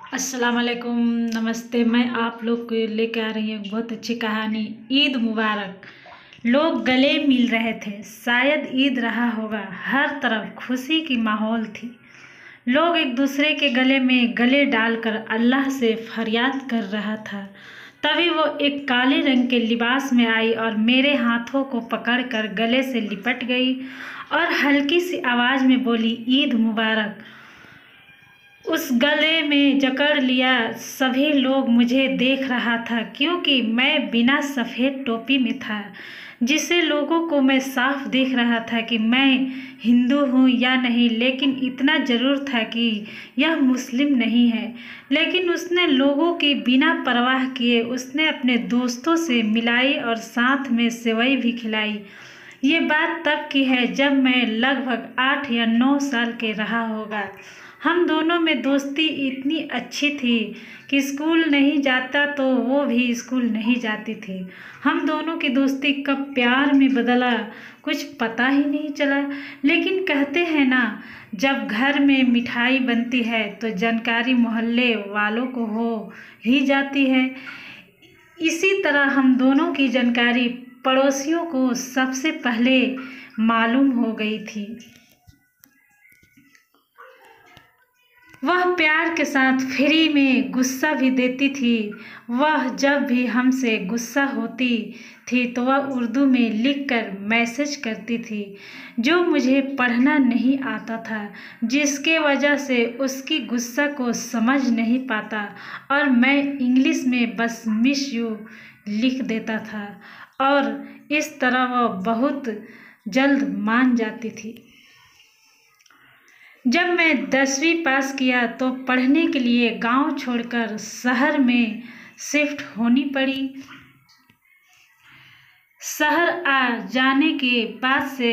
अस्सलाम वालेकुम। नमस्ते। मैं आप लोग को लेकर आ रही हूँ एक बहुत अच्छी कहानी। ईद मुबारक। लोग गले मिल रहे थे, शायद ईद रहा होगा। हर तरफ खुशी की माहौल थी। लोग एक दूसरे के गले में गले डालकर अल्लाह से फरियाद कर रहा था। तभी वो एक काले रंग के लिबास में आई और मेरे हाथों को पकड़कर गले से लिपट गई और हल्की सी आवाज़ में बोली, ईद मुबारक। उस गले में जकड़ लिया। सभी लोग मुझे देख रहा था क्योंकि मैं बिना सफ़ेद टोपी में था, जिससे लोगों को मैं साफ देख रहा था कि मैं हिंदू हूँ या नहीं। लेकिन इतना ज़रूर था कि यह मुस्लिम नहीं है। लेकिन उसने लोगों की बिना परवाह किए उसने अपने दोस्तों से मिलाई और साथ में सेवई भी खिलाई। ये बात तब की है जब मैं लगभग 8 या 9 साल के रहा होगा। हम दोनों में दोस्ती इतनी अच्छी थी कि स्कूल नहीं जाता तो वो भी स्कूल नहीं जाती थी। हम दोनों की दोस्ती कब प्यार में बदला कुछ पता ही नहीं चला। लेकिन कहते हैं ना, जब घर में मिठाई बनती है तो जानकारी मोहल्ले वालों को हो ही जाती है। इसी तरह हम दोनों की जानकारी पड़ोसियों को सबसे पहले मालूम हो गई थी। वह प्यार के साथ फ्री में गुस्सा भी देती थी। वह जब भी हमसे गुस्सा होती थी तो वह उर्दू में लिखकर मैसेज करती थी, जो मुझे पढ़ना नहीं आता था, जिसके वजह से उसकी गुस्सा को समझ नहीं पाता और मैं इंग्लिश में बस मिस यू लिख देता था और इस तरह वह बहुत जल्द मान जाती थी। जब मैं 10वीं पास किया तो पढ़ने के लिए गांव छोड़कर शहर में शिफ्ट होनी पड़ी। शहर आ जाने के बाद से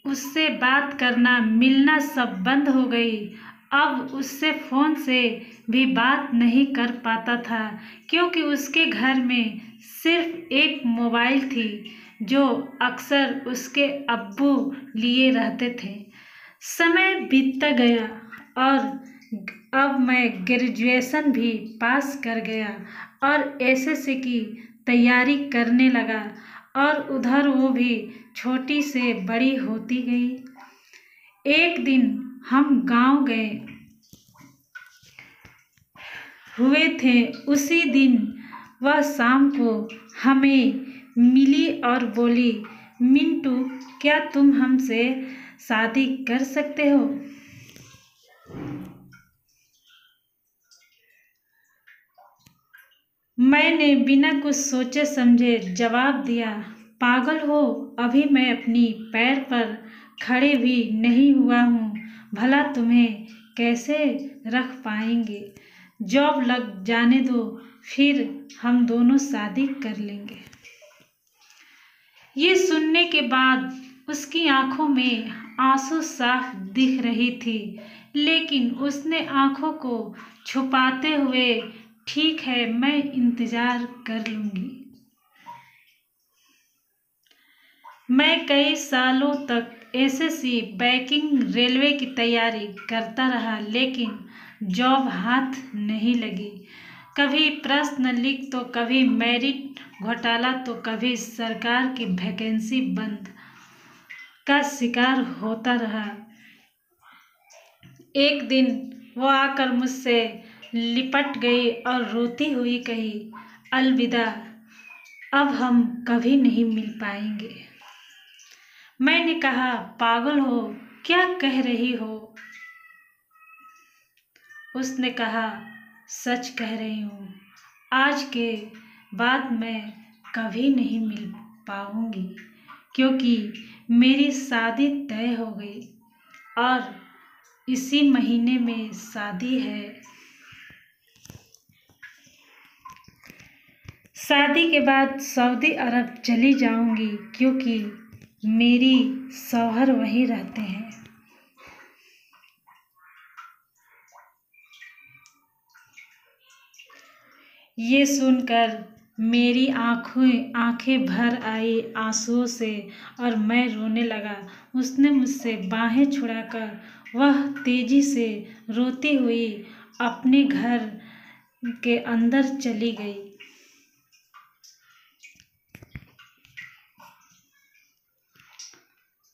उससे बात करना मिलना सब बंद हो गई। अब उससे फ़ोन से भी बात नहीं कर पाता था क्योंकि उसके घर में सिर्फ एक मोबाइल थी जो अक्सर उसके अब्बू लिए रहते थे। समय बीतता गया और अब मैं ग्रेजुएशन भी पास कर गया और एसएससी की तैयारी करने लगा और उधर वो भी छोटी से बड़ी होती गई। एक दिन हम गांव गए हुए थे। उसी दिन वह शाम को हमें मिली और बोली, मिंटू, क्या तुम हमसे शादी कर सकते हो? मैंने बिना कुछ सोचे समझे जवाब दिया, पागल हो, अभी मैं अपनी पैर पर खड़े भी नहीं हुआ हूँ, भला तुम्हें कैसे रख पाएंगे? जॉब लग जाने दो, फिर हम दोनों शादी कर लेंगे। ये सुनने के बाद उसकी आंखों में आंसू साफ दिख रही थी, लेकिन उसने आंखों को छुपाते हुए, ठीक है, मैं इंतजार कर लूंगी। मैं कई सालों तक एसएससी, बैंकिंग, रेलवे की तैयारी करता रहा, लेकिन जॉब हाथ नहीं लगी। कभी प्रश्न लीक तो कभी मेरिट घोटाला तो कभी सरकार की वैकेंसी बंद का शिकार होता रहा। एक दिन वो आकर मुझसे लिपट गई और रोती हुई कही, अलविदा, अब हम कभी नहीं मिल पाएंगे। मैंने कहा, पागल हो, क्या कह रही हो? उसने कहा, सच कह रही हूँ, आज के बाद मैं कभी नहीं मिल पाऊंगी क्योंकि मेरी शादी तय हो गई और इसी महीने में शादी है। शादी के बाद सऊदी अरब चली जाऊंगी क्योंकि मेरी शौहर वहीं रहते हैं। ये सुनकर मेरी आंखें भर आई आंसुओं से और मैं रोने लगा। उसने मुझसे बाहें छुड़ाकर वह तेजी से रोती हुई अपने घर के अंदर चली गई।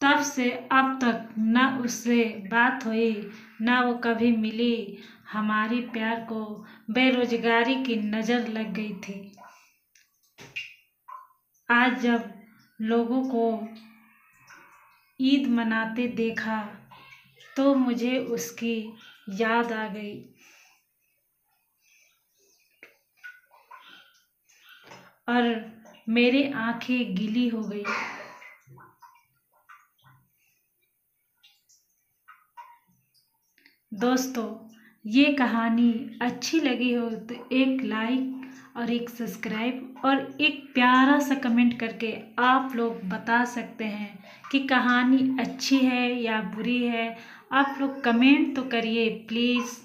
तब से अब तक न उससे बात हुई, न वो कभी मिली। हमारी प्यार को बेरोजगारी की नज़र लग गई थी। आज जब लोगों को ईद मनाते देखा तो मुझे उसकी याद आ गई और मेरी आंखें गीली हो गई। दोस्तों, ये कहानी अच्छी लगी हो तो एक लाइक और एक सब्सक्राइब और एक प्यारा सा कमेंट करके आप लोग बता सकते हैं कि कहानी अच्छी है या बुरी है। आप लोग कमेंट तो करिए प्लीज़।